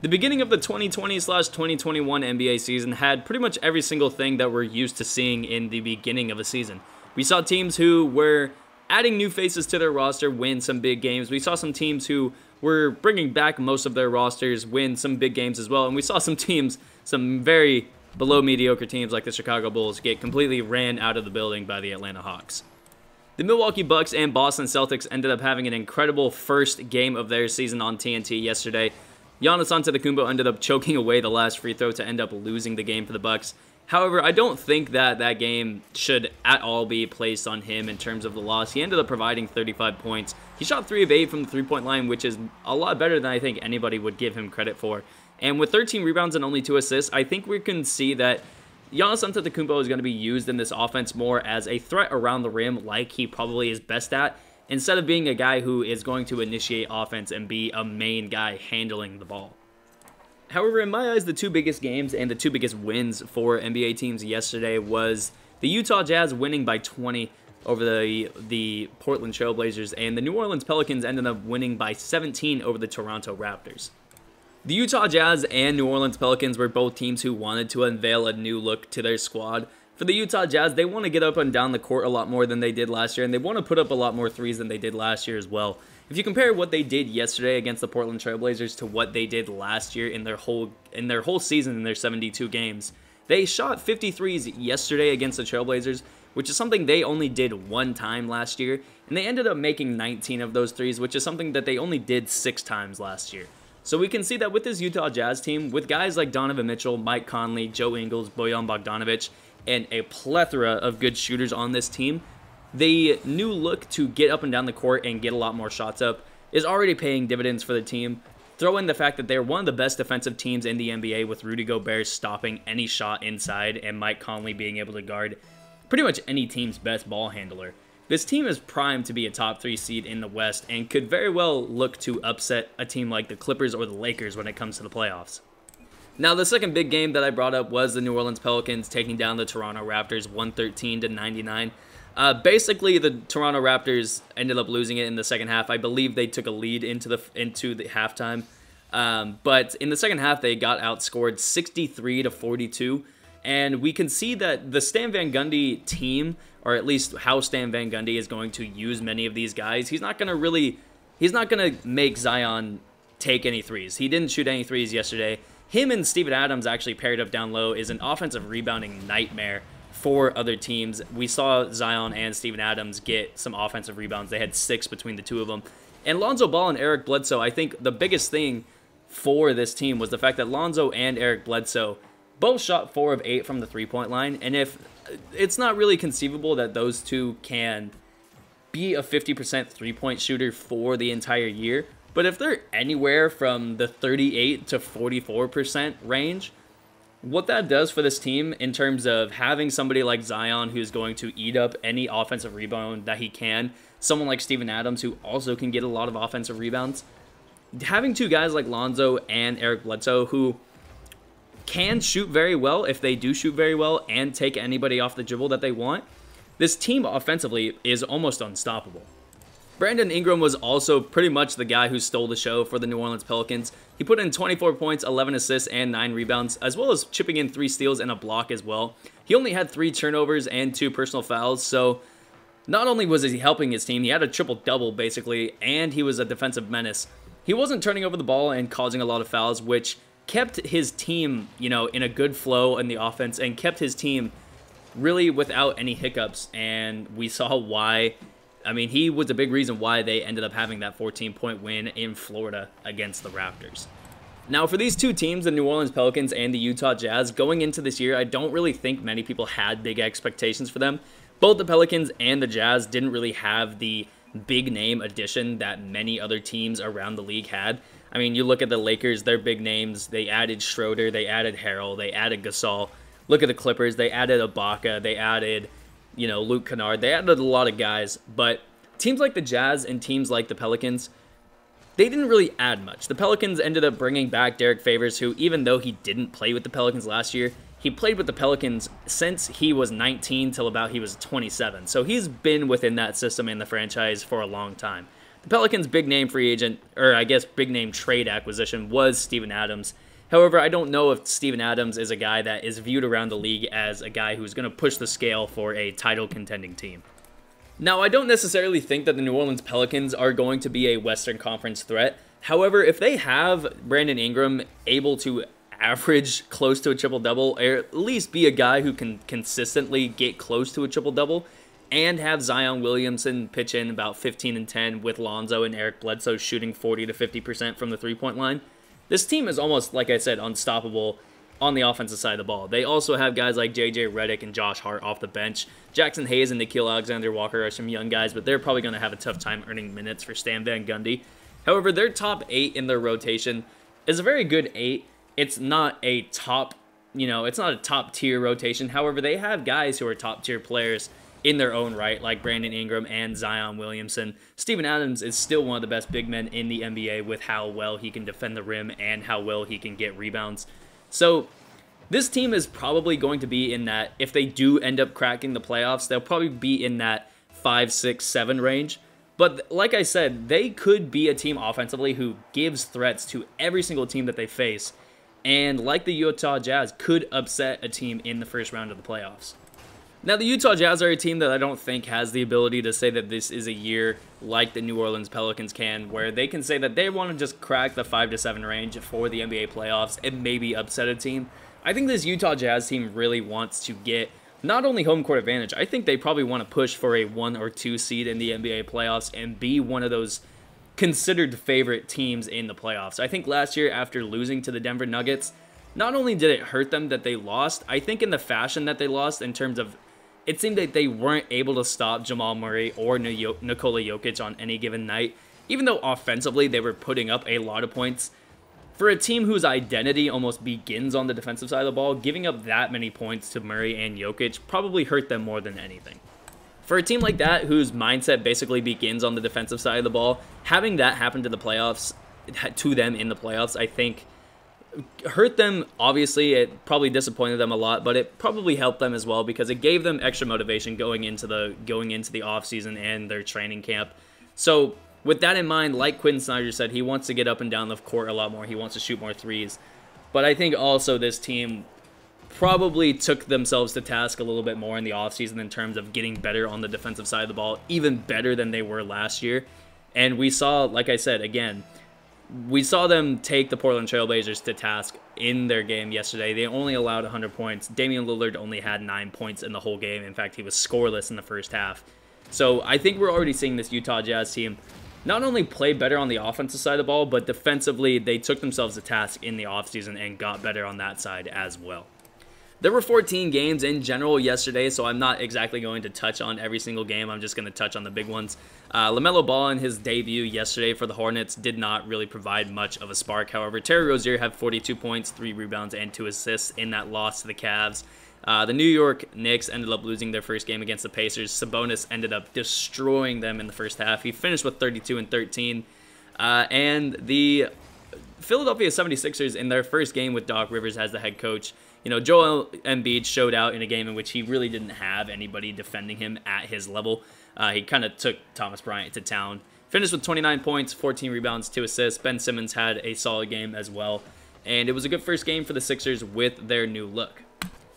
The beginning of the 2020/2021 NBA season had pretty much every single thing that we're used to seeing in the beginning of a season. We saw teams who were adding new faces to their roster win some big games. We saw some teams who were bringing back most of their rosters win some big games as well. And we saw some teams, some very below mediocre teams like the Chicago Bulls, get completely ran out of the building by the Atlanta Hawks. The Milwaukee Bucks and Boston Celtics ended up having an incredible first game of their season on TNT yesterday. Giannis Antetokounmpo ended up choking away the last free throw to end up losing the game for the Bucks. However, I don't think that game should at all be placed on him in terms of the loss. He ended up providing 35 points. He shot 3 of 8 from the three-point line, which is a lot better than I think anybody would give him credit for. And with 13 rebounds and only 2 assists, I think we can see that Giannis Antetokounmpo is going to be used in this offense more as a threat around the rim like he probably is best at, instead of being a guy who is going to initiate offense and be a main guy handling the ball. However, in my eyes, the 2 biggest games and the 2 biggest wins for NBA teams yesterday was the Utah Jazz winning by 20 over the Portland Trail Blazers, and the New Orleans Pelicans ended up winning by 17 over the Toronto Raptors. The Utah Jazz and New Orleans Pelicans were both teams who wanted to unveil a new look to their squad. For the Utah Jazz, they want to get up and down the court a lot more than they did last year, and they want to put up a lot more threes than they did last year as well. If you compare what they did yesterday against the Portland Trail Blazers to what they did last year in their whole season in their 72 games, they shot 53s yesterday against the Trail Blazers, which is something they only did 1 time last year, and they ended up making 19 of those threes, which is something that they only did 6 times last year. So we can see that with this Utah Jazz team, with guys like Donovan Mitchell, Mike Conley, Joe Ingles, Bojan Bogdanovic, and a plethora of good shooters on this team, the new look to get up and down the court and get a lot more shots up is already paying dividends for the team. Throw in the fact that they're one of the best defensive teams in the NBA, with Rudy Gobert stopping any shot inside and Mike Conley being able to guard pretty much any team's best ball handler. This team is primed to be a top 3 seed in the West and could very well look to upset a team like the Clippers or the Lakers when it comes to the playoffs. Now, the second big game that I brought up was the New Orleans Pelicans taking down the Toronto Raptors 113-99. Basically, the Toronto Raptors ended up losing it in the second half. I believe they took a lead into the halftime. But in the second half, they got outscored 63-42. And we can see that the Stan Van Gundy team, or at least how Stan Van Gundy is going to use many of these guys, he's not going to make Zion take any threes. He didn't shoot any threes yesterday. Him and Steven Adams actually paired up down low is an offensive rebounding nightmare for other teams. We saw Zion and Steven Adams get some offensive rebounds. They had 6 between the 2 of them. And Lonzo Ball and Eric Bledsoe, I think the biggest thing for this team was the fact that Lonzo and Eric Bledsoe both shot 4 of 8 from the three-point line. And if it's not really conceivable that those two can be a 50% three-point shooter for the entire year, but if they're anywhere from the 38 to 44% range, what that does for this team in terms of having somebody like Zion who's going to eat up any offensive rebound that he can, someone like Steven Adams who also can get a lot of offensive rebounds, having 2 guys like Lonzo and Eric Bledsoe who can shoot very well if they do shoot very well and take anybody off the dribble that they want, this team offensively is almost unstoppable. Brandon Ingram was also pretty much the guy who stole the show for the New Orleans Pelicans. He put in 24 points, 11 assists, and 9 rebounds, as well as chipping in 3 steals and a block as well. He only had 3 turnovers and 2 personal fouls, so not only was he helping his team, he had a triple-double basically, and he was a defensive menace. He wasn't turning over the ball and causing a lot of fouls, which kept his team, in a good flow in the offense and kept his team really without any hiccups, and we saw why. I mean, he was a big reason why they ended up having that 14-point win in Florida against the Raptors. Now, for these 2 teams, the New Orleans Pelicans and the Utah Jazz, going into this year, I don't really think many people had big expectations for them. Both the Pelicans and the Jazz didn't really have the big name addition that many other teams around the league had. I mean, you look at the Lakers, their big names, they added Schroeder, they added Harrell, they added Gasol. Look at the Clippers, they added Ibaka, they added Luke Kennard. They added a lot of guys, but teams like the Jazz and teams like the Pelicans, they didn't really add much. The Pelicans ended up bringing back Derek Favors, who, even though he didn't play with the Pelicans last year, he played with the Pelicans since he was 19 till about he was 27. So he's been within that system in the franchise for a long time. The Pelicans' big name free agent, or I guess big name trade acquisition, was Steven Adams. However, I don't know if Steven Adams is a guy that is viewed around the league as a guy who's going to push the scale for a title contending team. Now, I don't necessarily think that the New Orleans Pelicans are going to be a Western Conference threat. However, if they have Brandon Ingram able to average close to a triple-double, or at least be a guy who can consistently get close to a triple-double, and have Zion Williamson pitch in about 15 and 10 with Lonzo and Eric Bledsoe shooting 40 to 50% from the three-point line, this team is almost, like I said, unstoppable on the offensive side of the ball. They also have guys like J.J. Redick and Josh Hart off the bench. Jackson Hayes and Nikhil Alexander-Walker are some young guys, but they're probably going to have a tough time earning minutes for Stan Van Gundy. However, their top 8 in their rotation is a very good 8. It's not a top, it's not a top-tier rotation. However, they have guys who are top-tier players in their own right, like Brandon Ingram and Zion Williamson. Steven Adams is still one of the best big men in the NBA with how well he can defend the rim and how well he can get rebounds. So this team is probably going to be in that, if they do end up cracking the playoffs, they'll probably be in that 5, 6, 7 range. But like I said, they could be a team offensively who gives threats to every single team that they face. And like the Utah Jazz, could upset a team in the first round of the playoffs. Now, the Utah Jazz are a team that I don't think has the ability to say that this is a year like the New Orleans Pelicans can, where they can say that they want to just crack the 5 to 7 range for the NBA playoffs and maybe upset a team. I think this Utah Jazz team really wants to get not only home court advantage, I think they probably want to push for a 1 or 2 seed in the NBA playoffs and be one of those considered favorite teams in the playoffs. I think last year, after losing to the Denver Nuggets, not only did it hurt them that they lost, I think in the fashion that they lost, in terms of it seemed that they weren't able to stop Jamal Murray or Nikola Jokic on any given night, even though offensively they were putting up a lot of points. For a team whose identity almost begins on the defensive side of the ball, giving up that many points to Murray and Jokic probably hurt them more than anything. For a team like that, whose mindset basically begins on the defensive side of the ball, having that happen to them in the playoffs, I think hurt them. Obviously, it probably disappointed them a lot, but it probably helped them as well because it gave them extra motivation going into the offseason and their training camp. So with that in mind, like Quinn Snyder said, he wants to get up and down the court a lot more. He wants to shoot more threes. But I think also this team probably took themselves to task a little bit more in the offseason in terms of getting better on the defensive side of the ball, even better than they were last year. And we saw, like I said, again, we saw them take the Portland Trailblazers to task in their game yesterday. They only allowed 100 points. Damian Lillard only had 9 points in the whole game. In fact, he was scoreless in the first half. So I think we're already seeing this Utah Jazz team not only play better on the offensive side of the ball, but defensively, they took themselves to task in the offseason and got better on that side as well. There were 14 games in general yesterday, so I'm not exactly going to touch on every single game. I'm just going to touch on the big ones. LaMelo Ball in his debut yesterday for the Hornets did not really provide much of a spark. However, Terry Rozier had 42 points, 3 rebounds, and 2 assists in that loss to the Cavs. The New York Knicks ended up losing their first game against the Pacers. Sabonis ended up destroying them in the first half. He finished with 32 and 13. And the Philadelphia 76ers in their first game with Doc Rivers as the head coach, Joel Embiid showed out in a game in which he really didn't have anybody defending him at his level. He kind of took Thomas Bryant to town. Finished with 29 points, 14 rebounds, 2 assists. Ben Simmons had a solid game as well. And it was a good first game for the Sixers with their new look.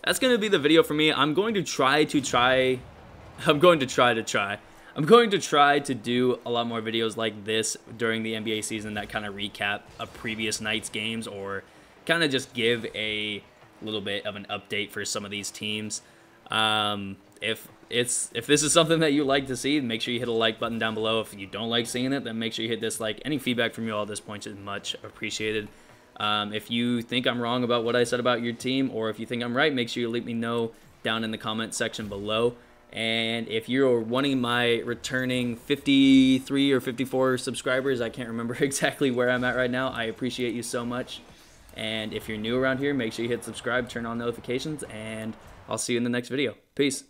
That's going to be the video for me. I'm going to try to do a lot more videos like this during the NBA season that kind of recap a previous night's games or kind of just give a little bit of an update for some of these teams. If this is something that you like to see, make sure you hit a like button down below. If you don't like seeing it, then make sure you hit dislike. Any feedback from you all at this point is much appreciated. If you think I'm wrong about what I said about your team, or if you think I'm right, make sure you let me know down in the comment section below. And if you're wanting my returning 53 or 54 subscribers, I can't remember exactly where I'm at right now, I appreciate you so much. And if you're new around here, make sure you hit subscribe, turn on notifications, and I'll see you in the next video. Peace.